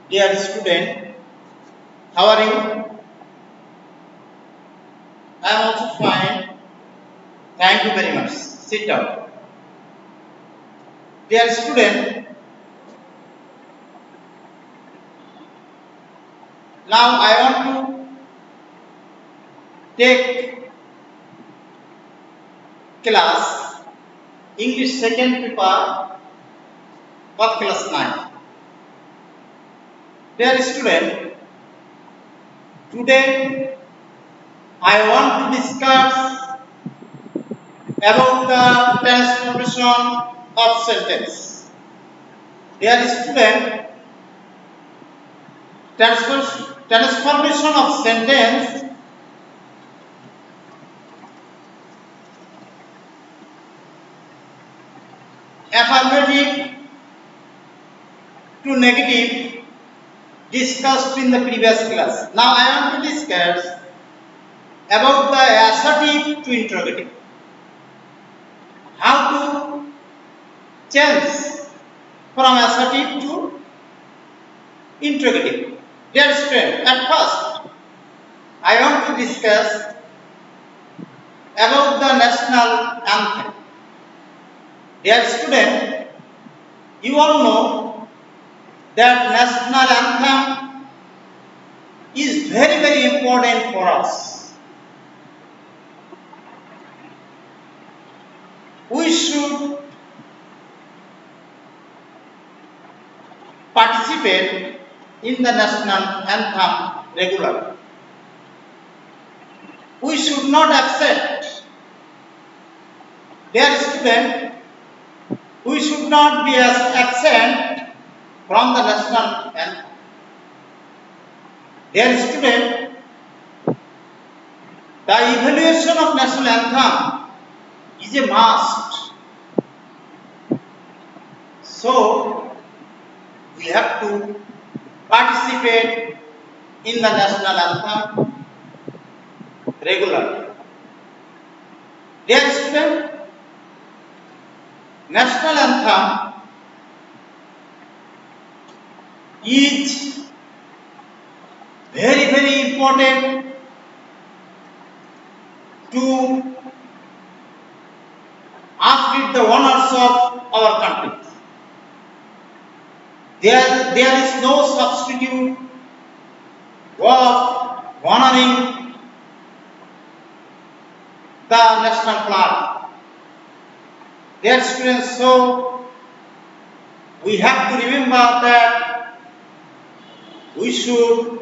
Dear student, how are you? I am also fine. Thank you very much. Sit down. Dear student, now I want to take class English second paper of class 9. Dear student, today I want to discuss about the transformation of sentence. Dear student, transformation of sentence affirmative to negative discussed in the previous class. Now I want to discuss about the assertive to interrogative. How to change from assertive to interrogative. Dear student, at first I want to discuss about the national anthem. Dear student, you all know that national anthem is very important for us. We should participate in the national anthem regularly. We should not accept, dear student, we should not be absent from the national anthem. Dear student, the evaluation of national anthem is a must. So, we have to participate in the national anthem regularly. Dear student, national anthem is very important to uplift the honors of our country. There is no substitute of honoring the national flag. Dear students, so we have to remember that we should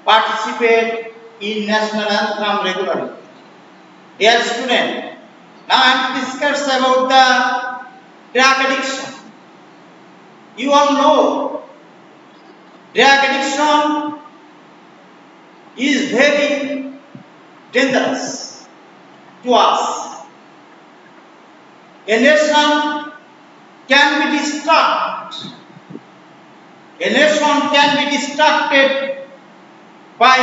participate in national anthem regularly. Dear student, now I am to discuss about the drug addiction. You all know drug addiction is very dangerous to us. A nation can be distracted. A nation can be distracted by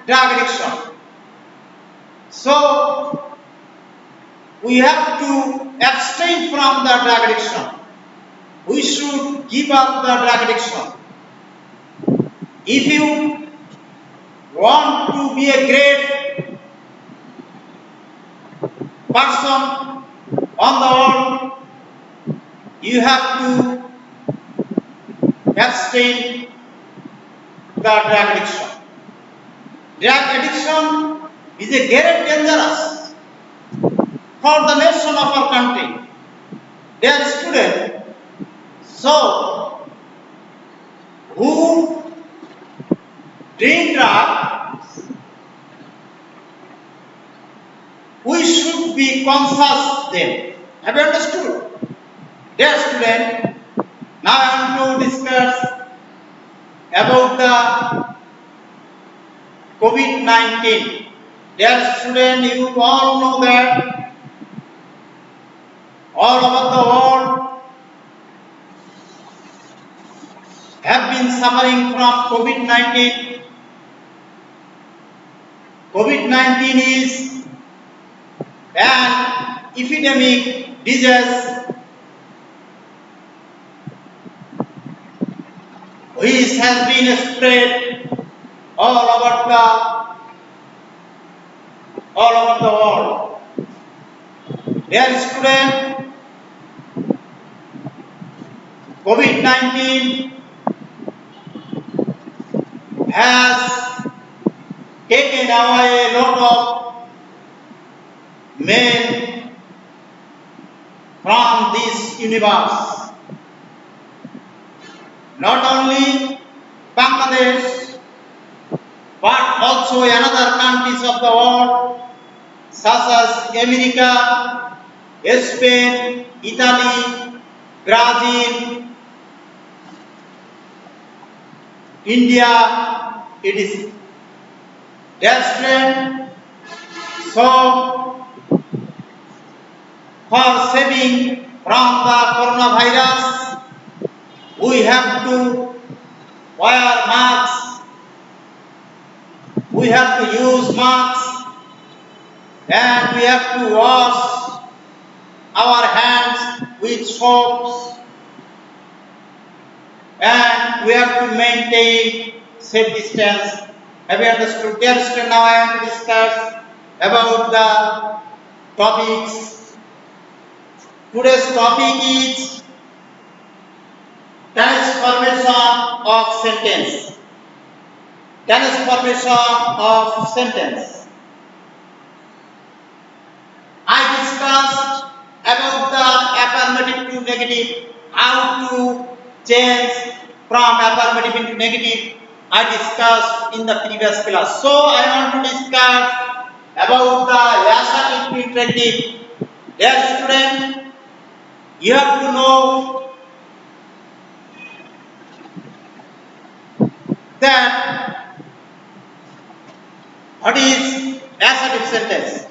drug addiction. So, we have to abstain from the drug addiction. We should give up the drug addiction. If you want to be a great person on the world, you have to abstain the drug addiction. Drug addiction is a great dangerous for the nation of our country. Dear student, so who drink drugs, we should be conscious them. Have you understood? Dear student, now I want to discuss about the COVID-19. Dear student, you all know that all over the world have been suffering from COVID-19. COVID-19 is an epidemic disease which has been spread all over the world. Dear student, COVID-19 has taken away a lot of men from this universe. Not only Bangladesh, but also another countries of the world, such as America, Spain, Italy, Brazil, India, etc. Dear student, so for saving from the coronavirus, we have to wear masks, we have to use masks, and we have to wash our hands with soaps, and we have to maintain safe distance. Have you understood? Dear student, now I am to discuss about the topics. Today's topic is transformation of sentence. Transformation of sentence. I discussed about the affirmative to negative, how to change from affirmative into negative. I discussed in the previous class. So I want to discuss about the assertive to interrogative. Dear student, you have to know that what is assertive sentence,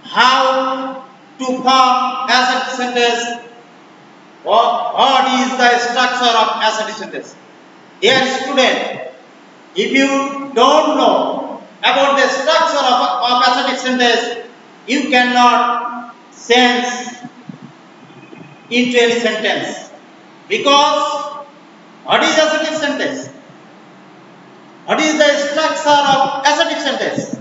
how to form assertive sentence, what is the structure of assertive sentence. Dear student, if you don't know about the structure of assertive sentence, you cannot sense into any sentence. Because what is assertive sentence? What is the structure of assertive sentence?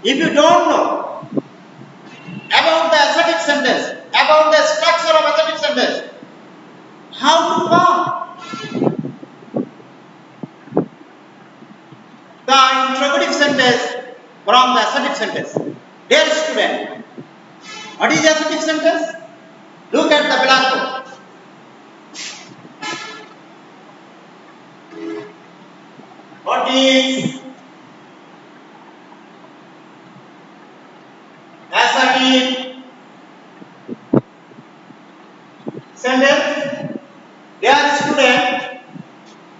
If you don't know about the assertive sentence, about the structure of assertive sentence, how to form the interrogative sentence from the assertive sentence? Dear student, what is assertive sentence? Look at the blackboard. What is assertive sentence? Dear student,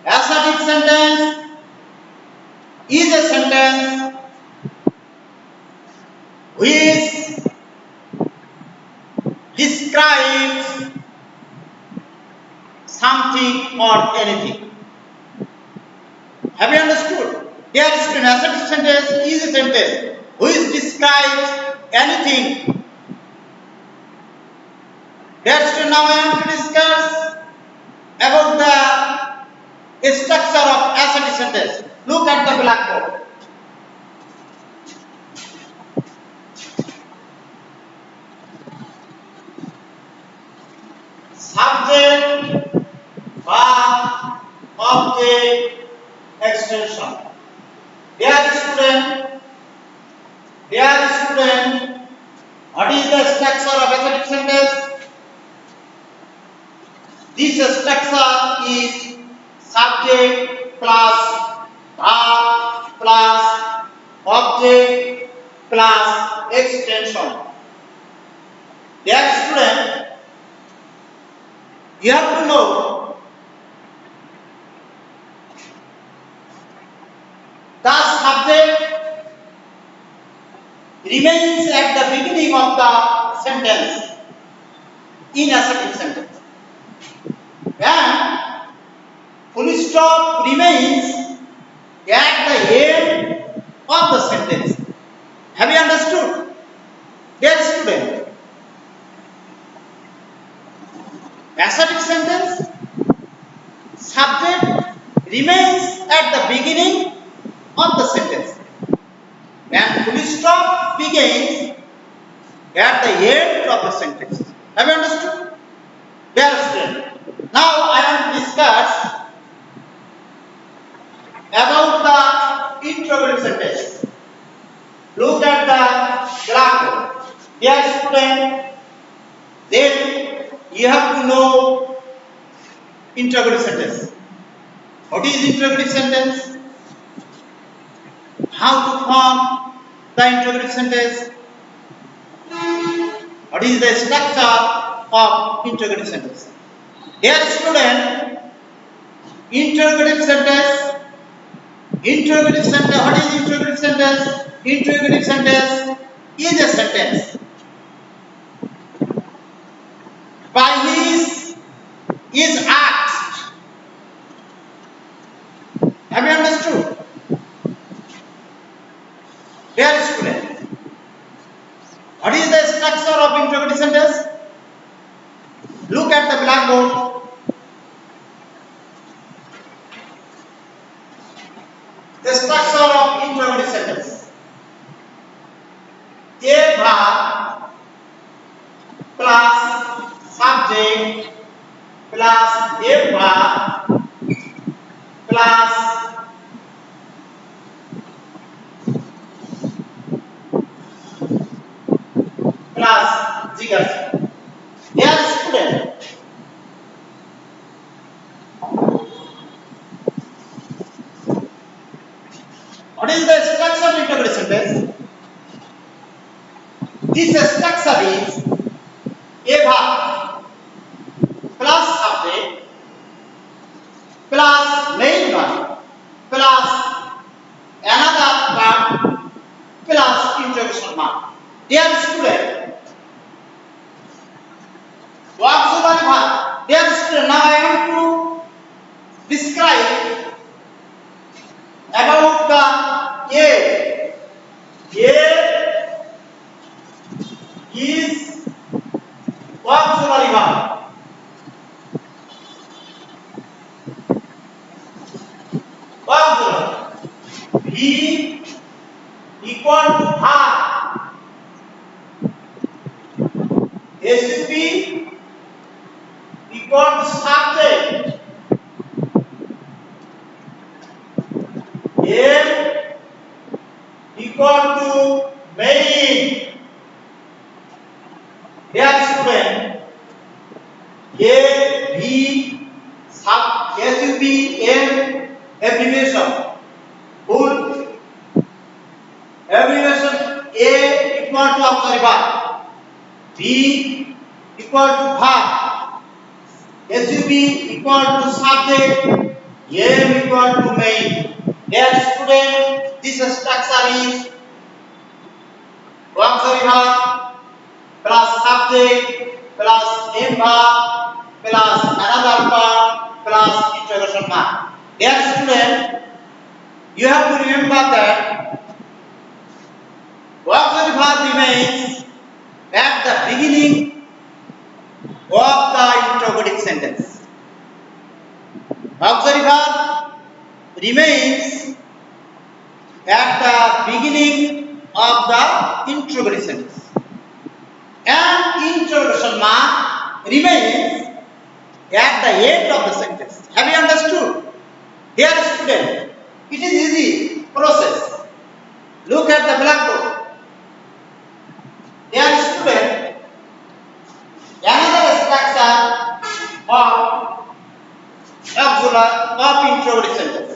assertive sentence is a sentence which describes something or anything. Have you understood? Dear student, assertive sentence is a sentence which describes anything. Dear student, now I am to discuss about the structure of assertive sentence. Look at the blackboard. Subject, verb, object, extension. Dear student, what is the structure of assertive sentence? This structure is subject plus verb plus object plus extension. Dear student, you have to know the subject remains at the beginning of the sentence in assertive sentence, and full stop remains at the end of the sentence. Have you understood? Dear student, assertive sentence subject remains at the beginning of the sentence and full stop begins at the end of the sentence. Have you understood? Dear student, now I want to discuss about the interrogative sentence. Look at the blackboard. Dear student, then you have to know interrogative sentence. What is interrogative sentence? How to form the interrogative sentence? What is the structure of interrogative sentence? Dear student, interrogative sentence. What is interrogative sentence? Interrogative sentence is a sentence by which is asked. Have you understood? Dear student, what is the structure of interrogative sentence? Look at the blackboard. The structure of interrogative sentence. A verb plus subject plus a verb plus jiggers. Dear student, what is the structure of interrogative sentence? This structure is a verb plus subject plus main verb plus another verb plus interrogation mark. Dear student, auxiliary verb. Dear student, now I want to describe about the A. A is auxiliary verb. Auxiliary. B equal to verb. SUB equal to subject. M equal to main. Dear student, A, B, SUB, M, abbreviation. Full abbreviation. A equal to auxiliary verb. B equal to verb. SUB equal to subject. M equal to main. Dear student, this structure is auxiliary verb plus subject plus M verb plus another verb plus interrogation mark. Dear student, you have to remember that auxiliary verb remains at the beginning of the interrogative sentence. Auxiliary verb remains at the beginning of the interrogative sentence. And interrogation mark remains at the end of the sentence. Have you understood? Dear student, it is easy process. Look at the blackboard. Dear student, another structure of auxiliary of interrogative sentence.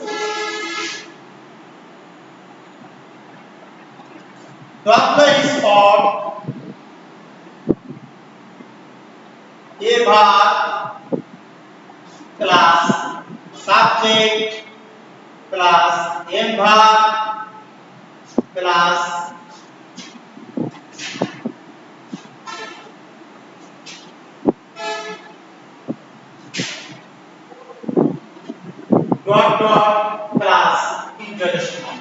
The is called a verb plus subject plus M verb plus plus interrogation mark.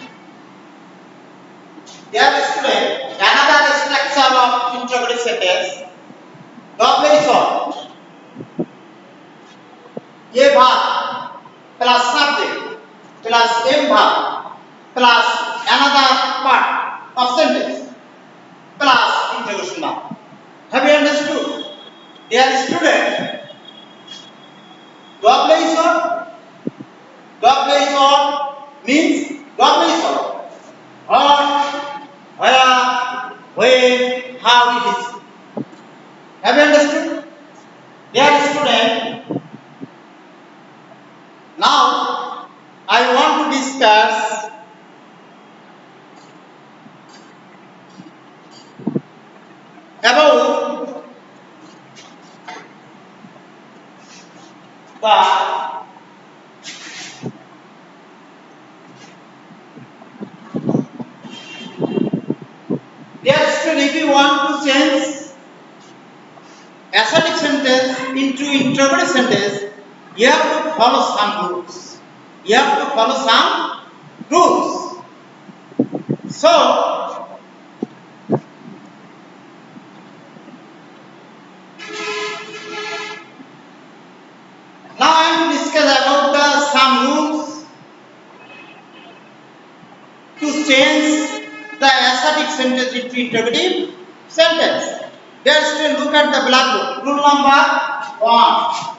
Dear student, another structure of interrogative sentence. Very short. A verb plus subject plus verb plus another part of sentence plus interrogation mark. Have you understood? Dear student, what means what? Where, when, how it is. Have you understood? Dear student, now I want to discuss about the dear student, if you want to change assertive sentence into interrogative sentence, you have to follow some rules. So, now I am to discuss about some rules to change the assertive sentence into interrogative sentence. Dear student, look at the blackboard. Rule number 1.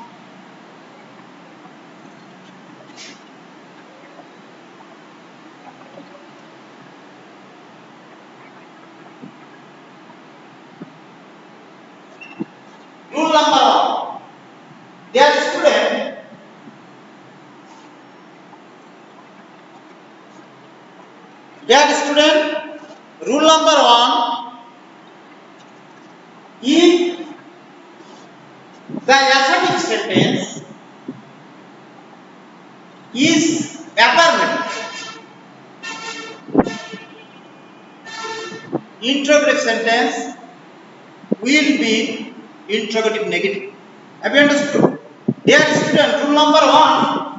Rule number 1. Dear student, rule number 1. If the assertive sentence is affirmative, interrogative sentence will be interrogative negative. Have you understood? Dear student, rule number 1.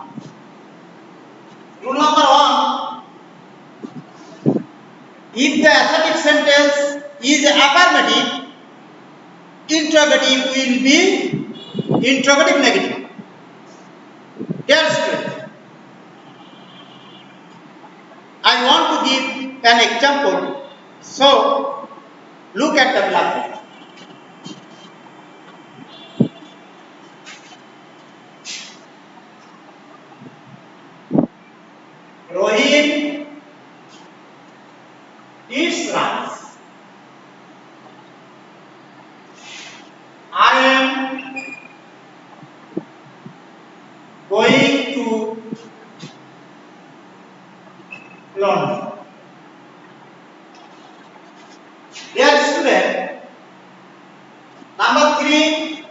If the assertive sentence is affirmative, interrogative will be interrogative negative. Dear student, I want to give an example. So, look at the blackboard. Rohit eats rice. I am going to London. Dear student, number 3.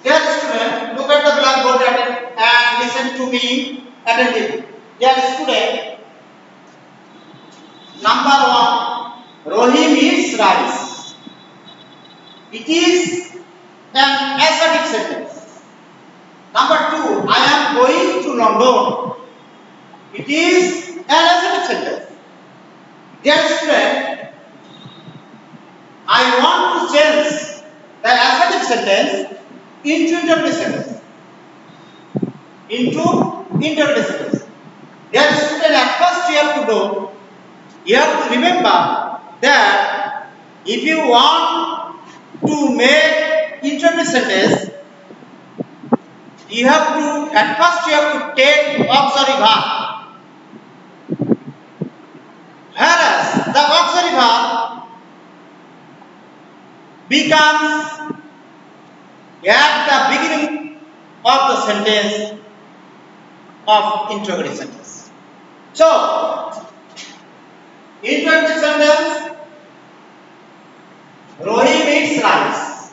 Dear student, look at the blackboard and listen to me attentively. Dear student, number 1, Rohim eats rice. It is an assertive sentence. Number 2, I am going to London. It is an assertive sentence. Dear student, I want to change the assertive sentence into interrogative sentence. Dear student, at first you have to remember that if you want to make interrogative sentence, you have to take auxiliary verb. Whereas the auxiliary verb becomes at the beginning of the sentence of interrogative sentence. So, interrogative sentence, Rohim eats rice.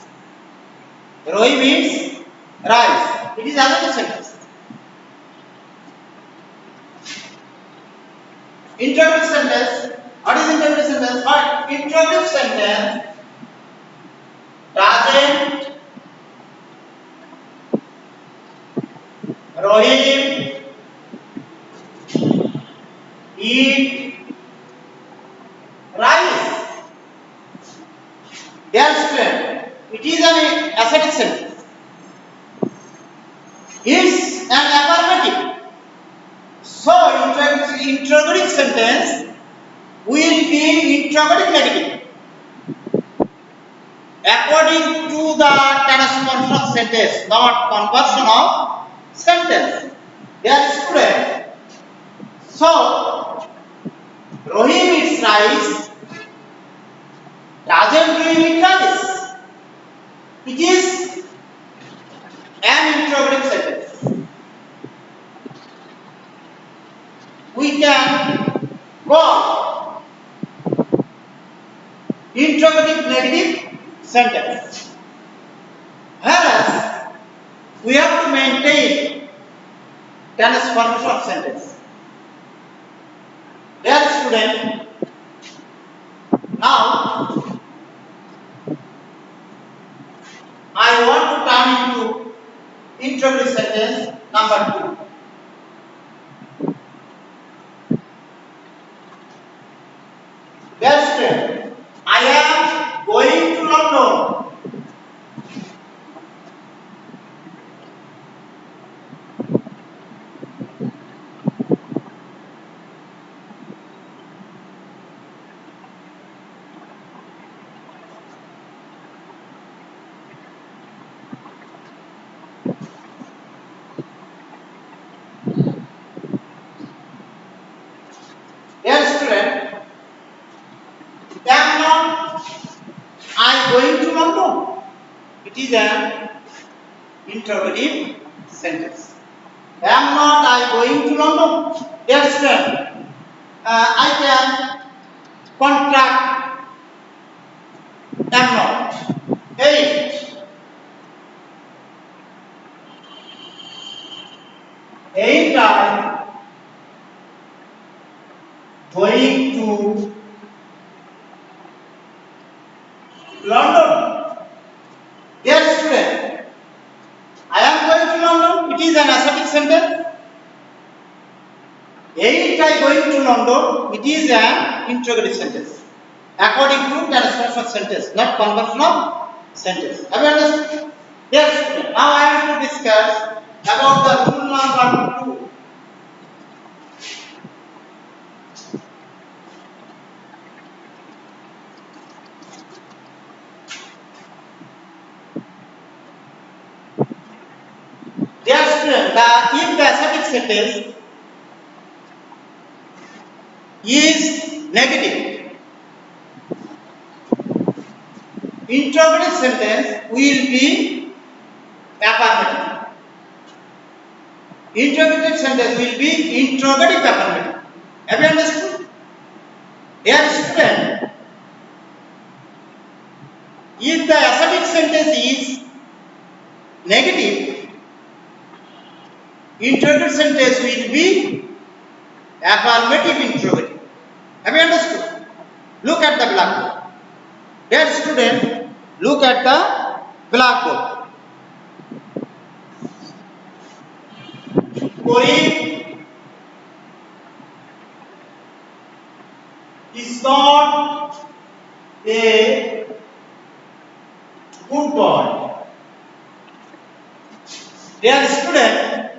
Rohim eats rice. It is another sentence. Interrogative sentence. What is interrogative sentence? Interrogative sentence doesn't Rohim eat rice. Dear student, it is an assertive sentence. interrogative sentence will be interrogative negative according to the transformation of sentence, not conversion of sentence. Dear student, so Rohim eats rice, doesn't Rohim eat rice? It is an interrogative sentence. We can call interrogative negative sentence. Whereas we have to maintain transformation of sentence. Dear student, now I want to turn into interrogative sentence number 2. Dear student, I am going to London. Dear student, am not I going to London? It is an interrogative sentence. Am not I going to London? Dear student, I can contract am not. 8. Ain't I going to London? Dear student, I am going to London. It is an assertive sentence. Ain't I going to London? It is an interrogative sentence. According to transformation of sentence, not conversion of sentence. Have you understood? Dear student, now I am to discuss about the rule number 2. Dear student, if the assertive sentence is negative, interrogative sentence will be affirmative. Interrogative sentence will be interrogative affirmative. Have you understood? Dear student, if the assertive sentence is negative, interrogative sentence will be affirmative interrogative. Have you understood? Look at the blackboard. Dear student, look at the blackboard. Karim is not a good boy. Dear student,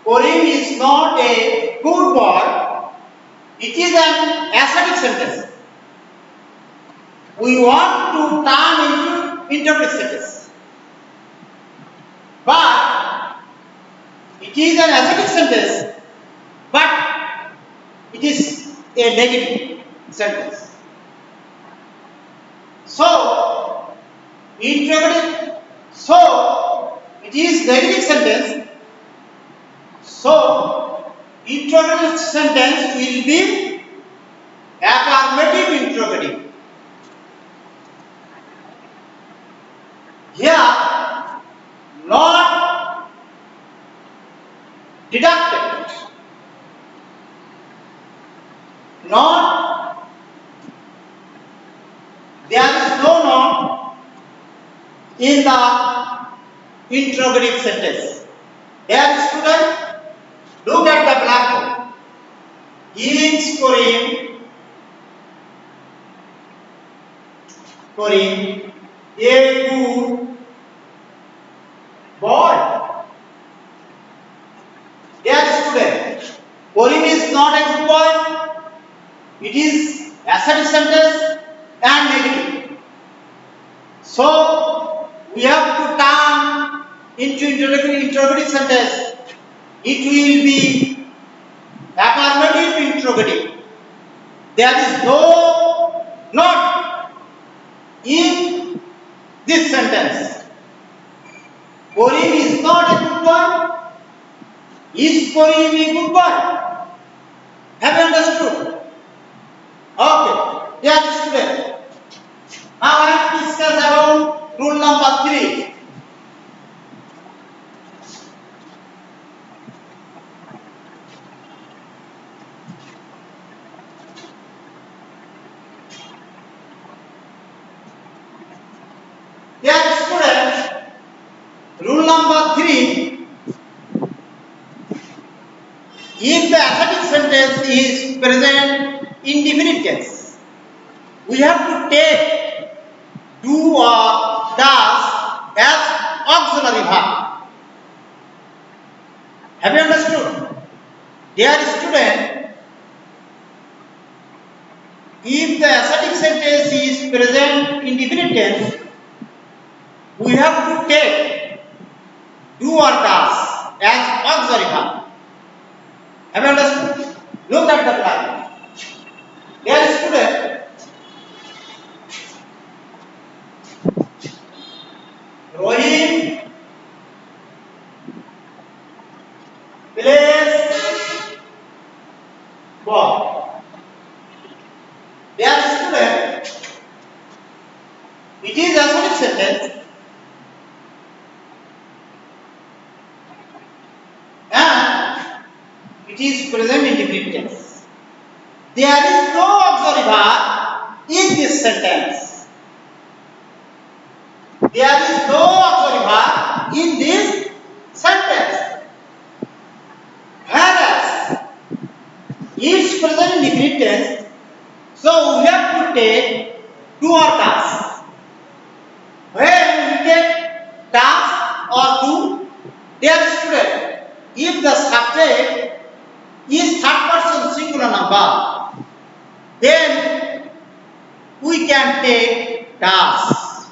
Karim is not a good boy. It is an assertive sentence. We want to turn into interrogative sentence. But it is an assertive sentence, but it is a negative sentence. So, interrogative, so it is negative sentence. So, interrogative sentence will be affirmative interrogative. Here, not deducted, not, there is no not in the interrogative sentence. Dear student, look at the blackboard. He is Karim a good boy. Dear student, Karim is not a good boy. sentence and negative. So we have to turn into interrogative sentence. It will be affirmative interrogative. There is no not in this sentence. Karim is not a good boy. Is Karim a good boy? Have you understood? Okay. Dear student, now I have to discuss about rule number 3. Dear student, rule number 3. If the assertive sentence is present in definite tense, we have to take do or does as auxiliary verb. Have you understood? Dear student, if the assertive sentence is present in definite tense, we have to take do or does as auxiliary verb. Have you understood? Look at the plan. Dear student, Rohit plays ball. Dear student, it is a assertive sentence and it is present in definite tense. There is no auxiliary verb in this sentence. There is no auxiliary verb in this sentence. Whereas it's present in definite tense, so we have to take do or does. When we take does or do, dear student, if the subject is third person singular number, then we can take does.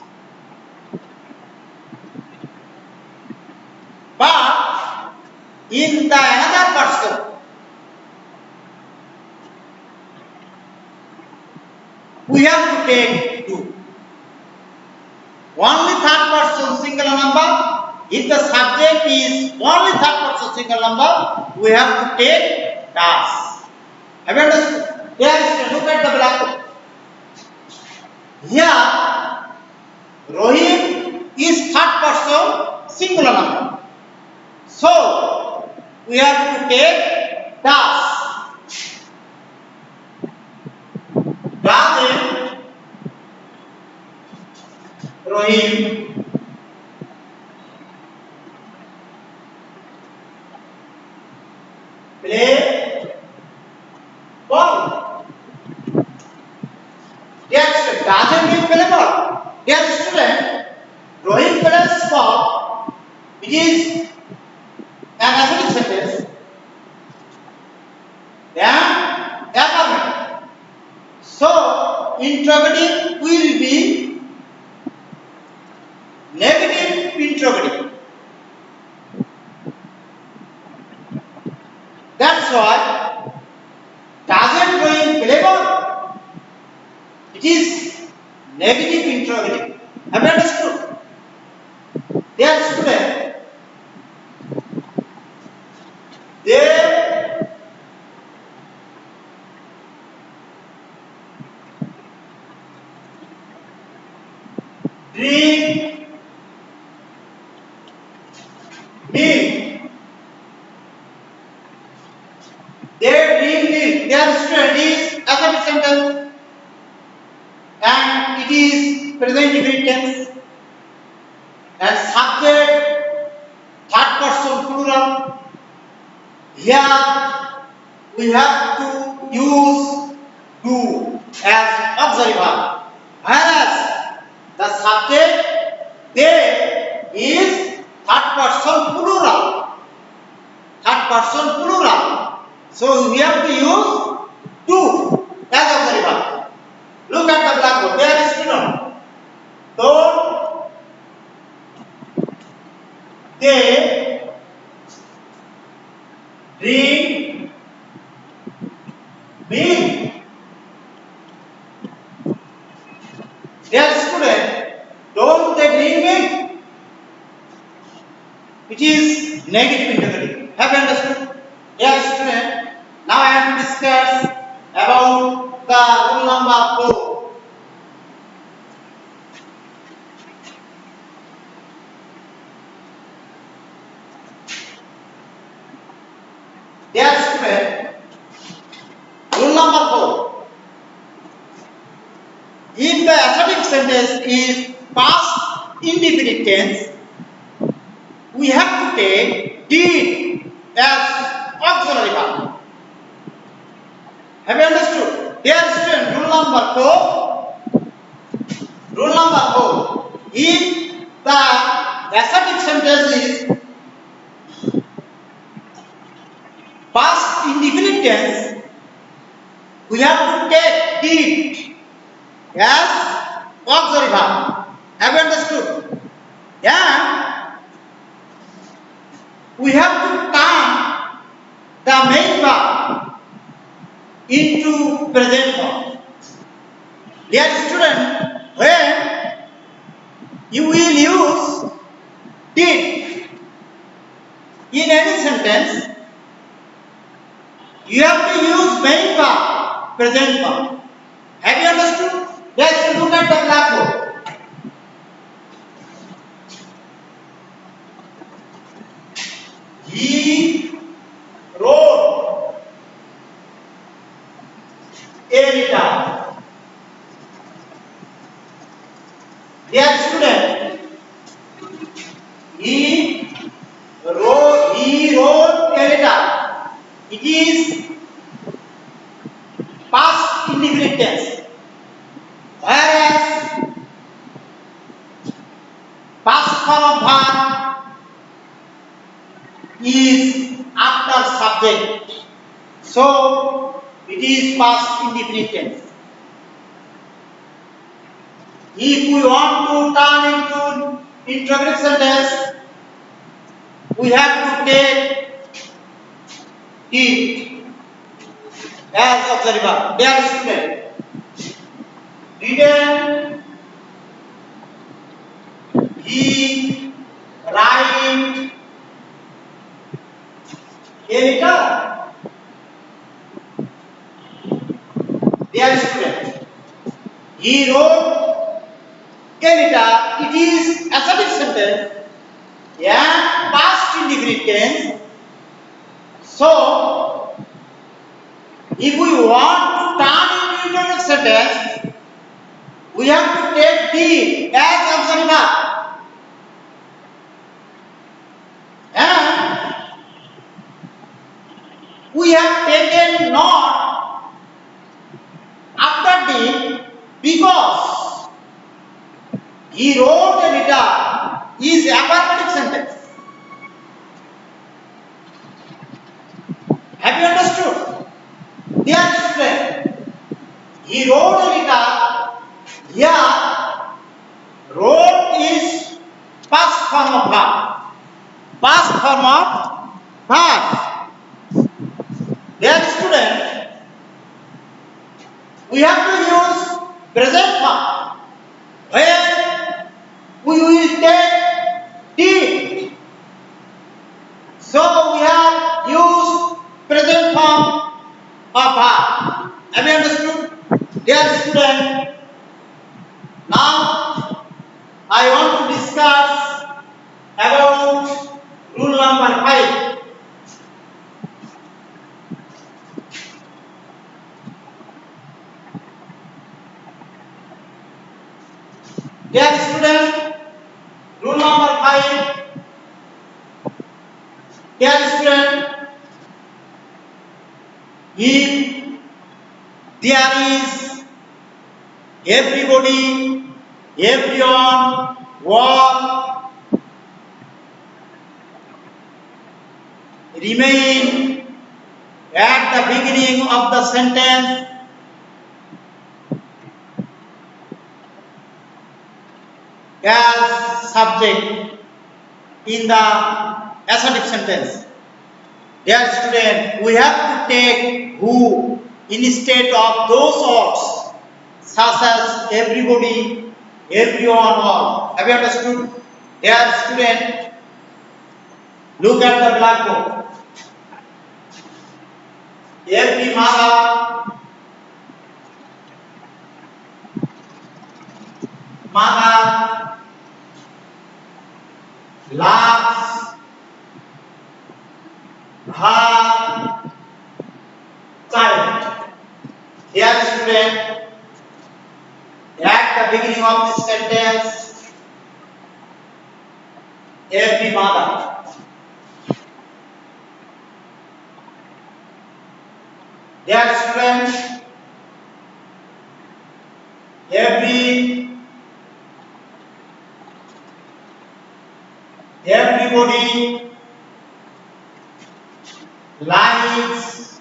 But in the another person, we have to take do. Only third person singular number. If the subject is only third person singular number, we have to take does. Have you understood? Here, look at the blackboard. Here, Rohit is third person singular number. So, we have to take does. Doesn't Rohit play ball? Dear student, doesn't he play ball? Dear student, Rohit plays ball. It is an assertive sentence. Then affirmative. So interrogative will be negative interrogative. That's why doesn't Rohit play ball? It is negative interrogative. Have you understood? Dear student, they drink milk. They drink milk. Their student is affirmative sentence and it is present definite tense and subject third person plural. Here we have to use do as auxiliary verb, whereas the subject they is third person plural. Third person plural. So we have to use do as auxiliary verb. they drink milk. Dear student, don't they drink milk? It is negative integrative. Have you understood? Dear student, now I have to discuss about the rule number 4. Dear student, rule number 4. If the assertive sentence is past indefinite tense, we have to take did as auxiliary verb. Have you understood? Dear student, rule number 4. Rule number 4. If the assertive sentence is past indefinite tense, we have to take did as auxiliary verb. Have you understood? Yeah. We have to turn the main verb into present form. Dear student, when you will use did in any sentence, you have to use main verb, present form. Have you understood? Let's look at the blackboard. He wrote a letter. Dear student, he wrote a letter. It is past indefinite tense. Whereas past form of verb is after subject. So it is past indefinite tense. If we want to turn into interrogative sentence, we have to take it as auxiliary verb. Dear student, didn't he write a letter? Dear student, he wrote a letter. It is assertive sentence and past indefinite tense. So, if we want to turn into interrogative sentence, we have to take did as auxiliary verb. And we have taken not after did because he wrote a letter is affirmative sentence. Have you understood? Dear student, he wrote a letter. Here, wrote is past form of verb. Past form of verb. Dear student, we have to use present form. Where we will take did. So we have used present form of verb. Have you understood? Dear student, now I want to discuss about rule number 5. Dear student, rule number 5. Dear student, if there is everybody, everyone, all remain at the beginning of the sentence, as subject, in the assertive sentence. Dear student, we have to take who instead of those words such as everybody, everyone, all. Have you understood? Dear student, look at the blackboard. Every mother loves her child. Dear student, at the beginning of this sentence, every mother. Dear student, everybody likes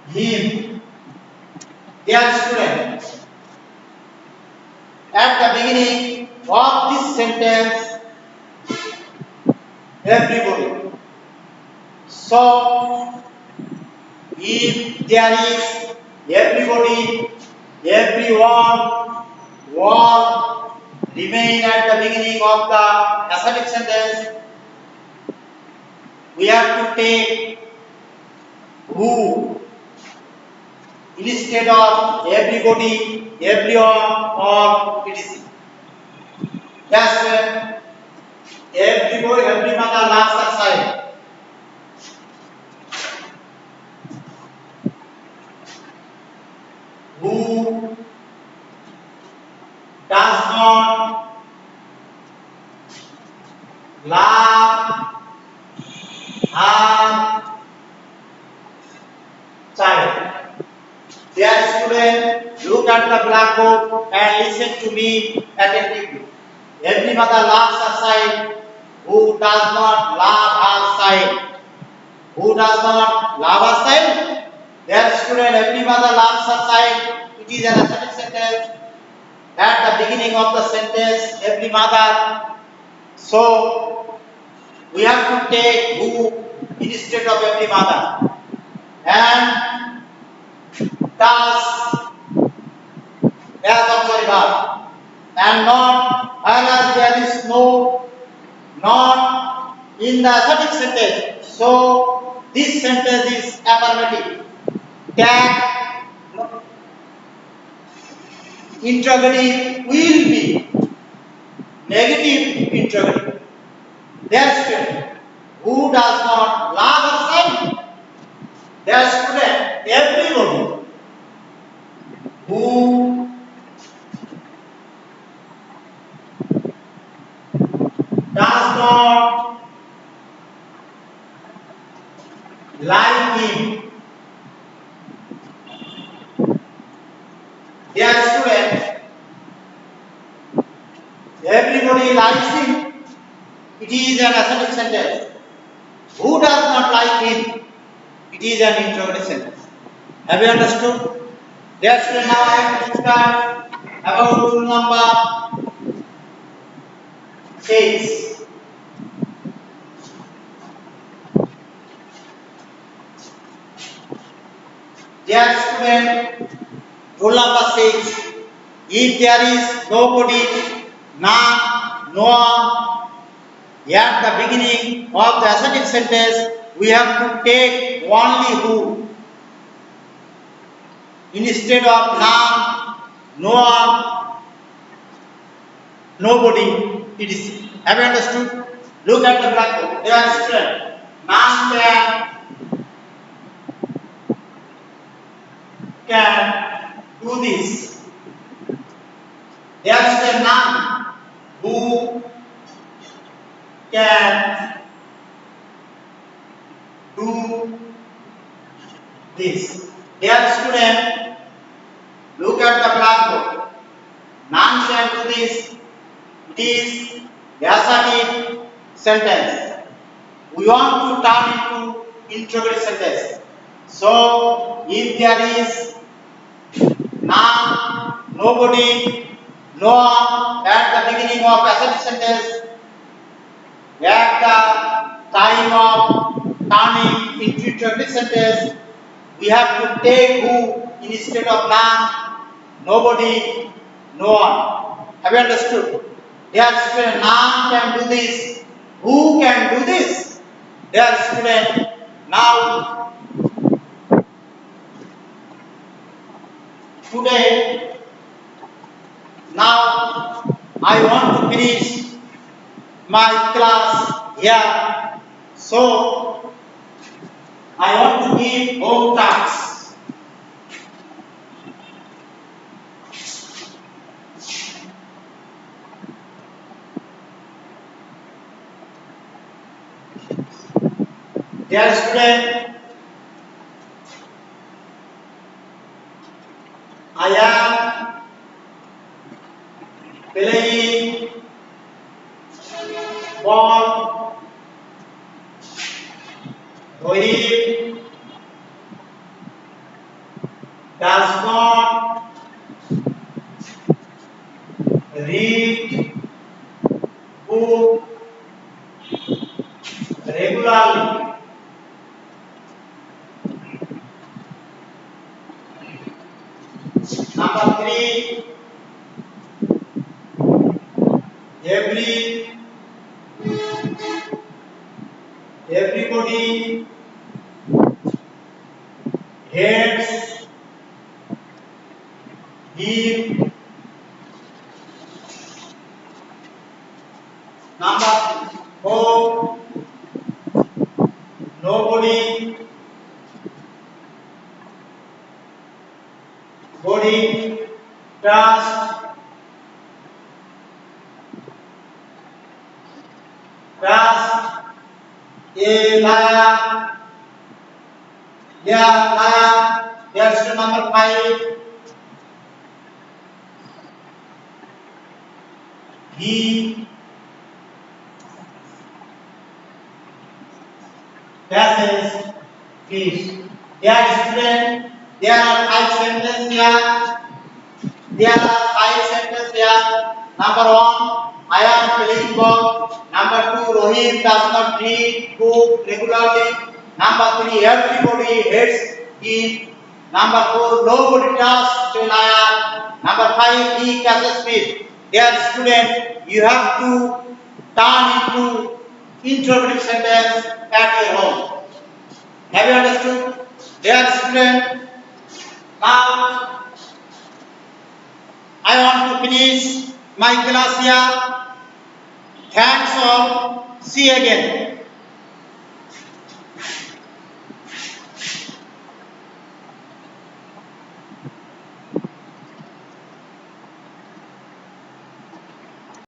him. Dear student, at the beginning of this sentence, everybody. So, if there is everybody, everyone, all remain at the beginning of the assertive sentence, we have to take who instead of everybody, everyone, or etc. Yes, everybody, every mother loves her child. Who does not love her child. Dear student, look at the blackboard and listen to me attentively. Every mother loves her child. Who does not love her child? Who does not love her child? Dear student, every mother loves her child. It is an assertive sentence. At the beginning of the sentence, every mother. So, we have to take who instead of every mother. And does as auxiliary verb. And not, whereas there is no not in the assertive sentence. So, this sentence is affirmative. That interrogative will be negative interrogative. Their student who does not love her child. Their student everybody who does not like him. Dear student, everybody likes him. It is an assertive sentence. Who does not like him? It is an interrogative sentence. Have you understood? Dear student, now I am to start about rule number 6. Dear student, rule number 6. If there is nobody, none, no one, at the beginning of the assertive sentence, we have to take only who instead of none, no one, nobody. It is. Have you understood? Look at the blackboard. They are student. None can do this. They are student. None who can do this. Dear student, look at the blackboard. None can do this. It is the assertive sentence. We want to turn into interrogative sentence. So, if there is none, nobody, no one at the beginning of assertive sentence, at the time of turning into introducing sentence, we have to take who instead of none, nobody, no one. Have you understood? Dear student, none can do this. Who can do this? Dear student, now today, now I want to finish my class here. So I want to give home tasks. Dear student, I am playing ball. Rohit does not read book regularly. Number three, everybody hates him. Number four, nobody body trust a liar. Yeah, liar. There's number five. He passes fish. Dear student, there are five sentences here. There are five sentences here. Number one, I am playing ball. Number two, Rohit does not read book regularly. Number three, everybody hates him. Number four, nobody trusts a liar. Number five, he catches fish. Dear student, you have to turn into interpretive sentence at your home. Have you understood? Dear student, now I want to finish my class here. Thanks all. See you again.